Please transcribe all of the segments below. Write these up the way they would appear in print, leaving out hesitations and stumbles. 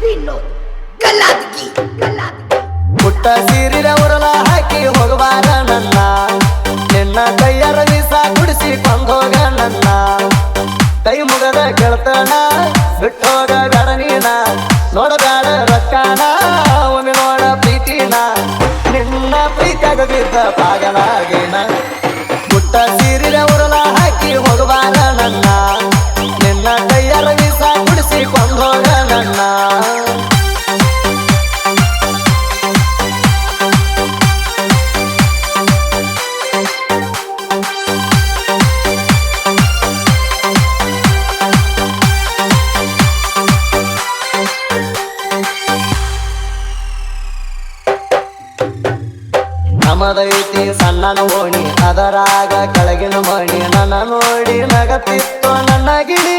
ವಿನೋದ್ ಗಲಾದ್ಗಿ ಪುಟ್ಟ ಸೀರಿರ ಉರಲ ಹಾಕಿ ಹೋಗಬಾರ ನನ್ನ ನಿನ್ನ ಕೈಯರ ವೀಸ ಕುಡಿಸಿ ಕೊಂದೋಗ ನನ್ನ ಕೈ ಮುಗದ ಗೆಳತನ ಬಿಟ್ಟೋಗ ಬೇಡ ನೀನ ನೋಡಬೇಡ ರೊಕ್ಕನ ಒಮ್ಮೆ ನೋಡ ಪ್ರೀತಿನ ನಿನ್ನ ಪ್ರೀತಿಯಾಗ ಬಿದ್ದ ಪಾಗಲಾಗೇನ ಪುಟ್ಟ ಸೀರಿರ ಉರಲ ಹಾಕಿ ಹೋಗಬಾರ ನನ್ನ ನಿನ್ನ ಕೈಯರ ವೀಸ ಕುಡಿಸಿ ಕೊಂದೋಗ ನನ್ನ ನಮದೈತಿ ಸಣ್ಣನ ಓಣಿ ಅದರಾಗ ಕೆಳಗಿನ ಮಣಿ ನನ್ನ ನೋಡಿ ನಗತಿತ್ತು ನನ್ನ ಗಿಣಿ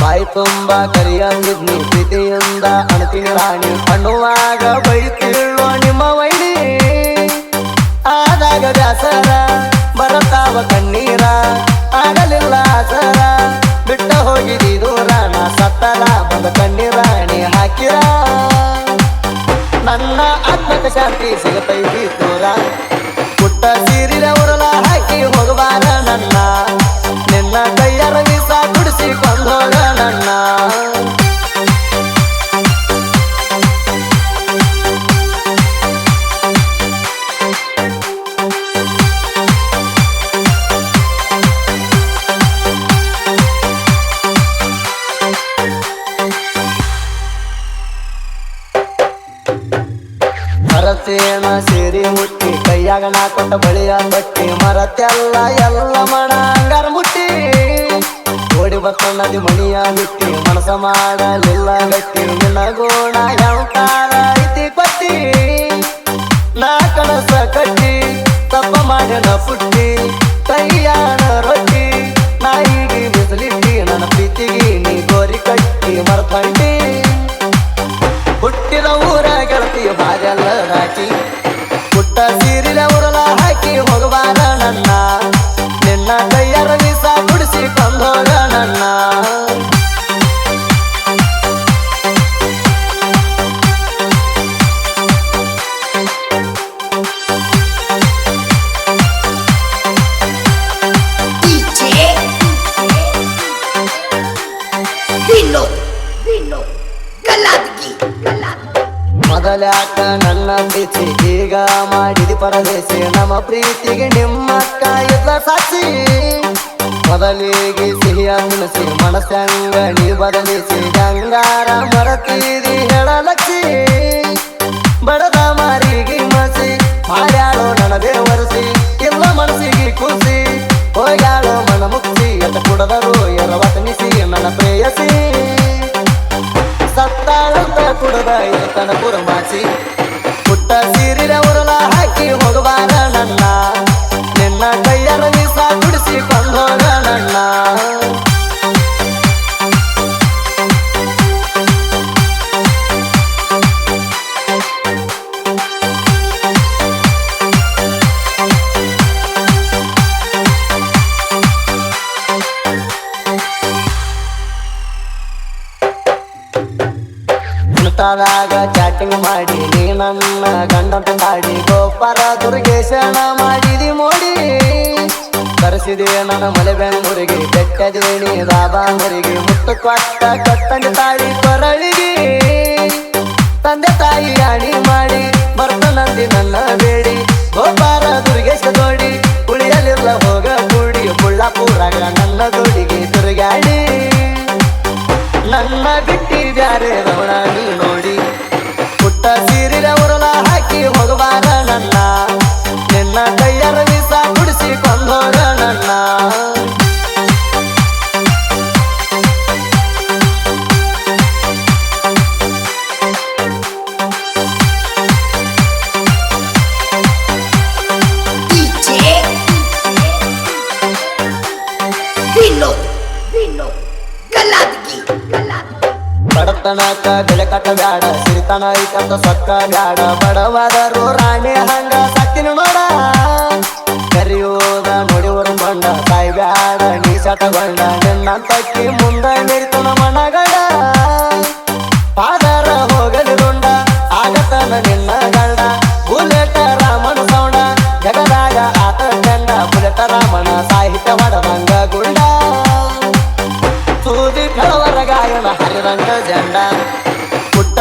ಬಾಯಿ ತುಂಬ ಕರಿಯಂದಿದ್ನಿ ಪ್ರೀತಿಯಿಂದ ಅಣತಿನಿ ರಾಣಿ ಕಣ್ಣುವಾಗ ಬೈತಿಳ್ಳೋ ನಿಮ್ಮ ವೈಣಿ ಆದಾಗ ಬ್ಯಾಸರ ಬರತಾವ ಕಣ್ಣೀರ ಆಗಲಿಲ್ಲ ಆಸರ ಬಿಟ್ಟ ಹೋಗಿದಿ ದೂರ ನಾ ಸತ್ತಲ ಬಂದ ಕಣ್ಣೀರಾಣಿ ಹಾಕಿರ ನನ್ನ ಆತ್ಮಕ ಶಾಂತಿ ಸಿಗತೈತಿ ದೂರ ಪುಟ್ಟ ಸೀರಿರ ಉರಲ ಹಾಕಿ ಹೋಗಬಾರ ನನ್ನ ನಿನ್ನ ಕೈಯರ ವೀಸ ಕುಡಿಸಿ ಕೊಂದೋಗ ನನ್ನ ಮರತೇನ ಸೇರಿ ಮುಟ್ಟಿ ಕೈಯಾಗ ನಾ ಕೊಟ್ಟ ಬಳಿಯ ಬಟ್ಟಿ ಮರತೆಲ್ಲ ಎಲ್ಲ ಮಣ ಅಂಗಾರ ಮುಟ್ಟಿ ಓಡಿ ಬತ್ತ ನದಿ ಮಣಿಯ ಬಿಟ್ಟಿ ಮನಸ ಮಾಡಲಿಲ್ಲ ಗಟ್ಟಿ ನಿನ್ನ ಗೋಣ ಯಾವ ಐತಿ ಕೊಟ್ಟಿ ನಾ ಕನಸ ಕಟ್ಟಿ ತಪ್ಪ ಮಾಡ್ಯನ ಪುಟ್ಟಿ ಕೈಯಾನ ರೊಟ್ಟಿ ನಾಯಿಗೆ ಬಿಸಲಿಟ್ಟಿ ನನ್ನ ಪ್ರೀತಿಗೆ ನೀ ಗೋರಿ ಕಟ್ಟಿ ಮರತಂಡಿ ಹುಟ್ಟಿದ ಊರ ಗೆಳತಿ ಬಾದೆಲ್ಲ ರಾಟಿ ಪುಟ್ಟ ಸೀರಿಲ ಉರಲ ಹಾಕಿ ಹೋಗಬಾರ ನನ್ನ ನಿನ್ನ ಕೈಯರ ವೀಸ ಕುಡಿಸಿ ಕೊಂದೋಗ ನನ್ನ ಡಿಜೆ ವಿನೋದ್ ಗಲಾದ್ಗಿ ಮೊದಲ್ಯಾಕ ನನ್ನ ಪ್ರೀತಿ ಈಗ ಮಾಡಿದಿ ಪರದೇಶಿ ನಮ್ಮ ಪ್ರೀತಿಗೆ ನಿಮ್ಮಕ್ಕ ಇದ್ದ ಸಾಕ್ಷಿ ಮೊದಲಿಗೆ ಸಿಹಿಯ ತಿನಿಸಿ ಮನಸ್ಸಂಗ ನೀ ಬದಲಿಸಿ ಗಂಗಾರ ಮರತೀದಿ ಹೇಳಲಕ್ಷಿ ಬಡದ ಮಾರಿಗೆ ಮಸಿ ಮಾಡ್ಯಾಳೋ ನನ್ನ ದೇವರಿಸಿ ಇಲ್ಲ ಮನಸ್ಸಿಗೆ ಕೂಸಿ ಹೋಗ್ಯಾಳೋ ಮನ ಮುಕ್ಸಿ ಎತ್ತ ಕುಡದರು ಎರವತನಿಸಿ ನನ್ನ ಪ್ರೇಯಸಿ ಸತ್ತಾಳಂತ ಕುಡದ ತನ ಪುರಮಾಸಿ ಪುಟ್ಟ ಸೀರಿರ ಉರಲ ಹಾಕಿ ಹೋಗಬಾರ ನನ್ನ ನಿನ್ನ ಕೈಯರ ವೀಸ ಕುಡಿಸಿ ಕೊಂದೋಗ ನನ್ನ ಇನ್ಸ್ಟಾದಾಗ ಚಾಟಿಂಗ್ ಮಾಡಿ ನೀ ನನ್ನ ಗಂಡಂತ ಕಾಡಿ ಗೋಪಾರ ದುರ್ಗೇಶನ ಮಾಡಿದಿ ಮೋಡಿ ಕರೆಸಿದೆ ನನ್ನ ಮಲೆ ಬೆಂಗಳೂರಿಗೆ ಬೆಟ್ಟದೇಣಿ ರಾಬಾಂಗರಿಗೆ ಮುತ್ತು ಕೊಟ್ಟ ಕಟ್ಟಂಗ ತಾಳಿ ಕೊರಳಿಗೆ ತಂದೆ ತಾಯಿ ಆಣಿ ಮಾಡಿ ಬರ್ತನಂದಿ ನನ್ನ ಬೇಡಿ ಗೋಪಾರ ದುರ್ಗೇಶ ದೋಡಿ ಉಳಿಯಲಿಲ್ಲ ಹೋಗ ಕೂಡಿ ಬುಳ್ಳಾಪುರಾಗ ನನ್ನ ದೋಡಿಗೆ ತಿರುಗಾಡಿ ನನ್ನ ಬಿಟ್ಟಿ ಬ್ಯಾರೆ ರವಣ ನೀ ನೋಡಿ ಪುಟ್ಟ ಸೀರಿರ ಉರಲ ಹಾಕಿ ಹೋಗಬಾರ ನನ್ನ ನಿನ್ನ ಕೈಯರ ವೀಸ ಕುಡಿಸಿ ಕೊಂದೋಗ ನನ್ನ ಡಿಜೆ ವಿನೋದ್ ಗಲಾದ್ಗಿ ಬಡತನಕ ಬೆಲೆ ಕಟ್ಟ ಬ್ಯಾಡ ಸಿರಿತನ ಐತಂತ ಸೊಕ್ಕ ಬ್ಯಾಡ ಬಡವಾದರು ರಾಣಿ ಹಂಗ ಸತ್ತಿನ ನೋಡ ಕರಿಯೋದ ನೋಡಿ ಬಂಡ ಸಾಯಿ ಬ್ಯಾಡ ನೀ ಸಟಗೊಂಡ ನಿನ್ನಂತಕ್ಕಿ ಮುಂದ ಮೆರಿತನ ಮನಗಡ ಪಾದ ಜಂಡ ಪುಟ್ಟ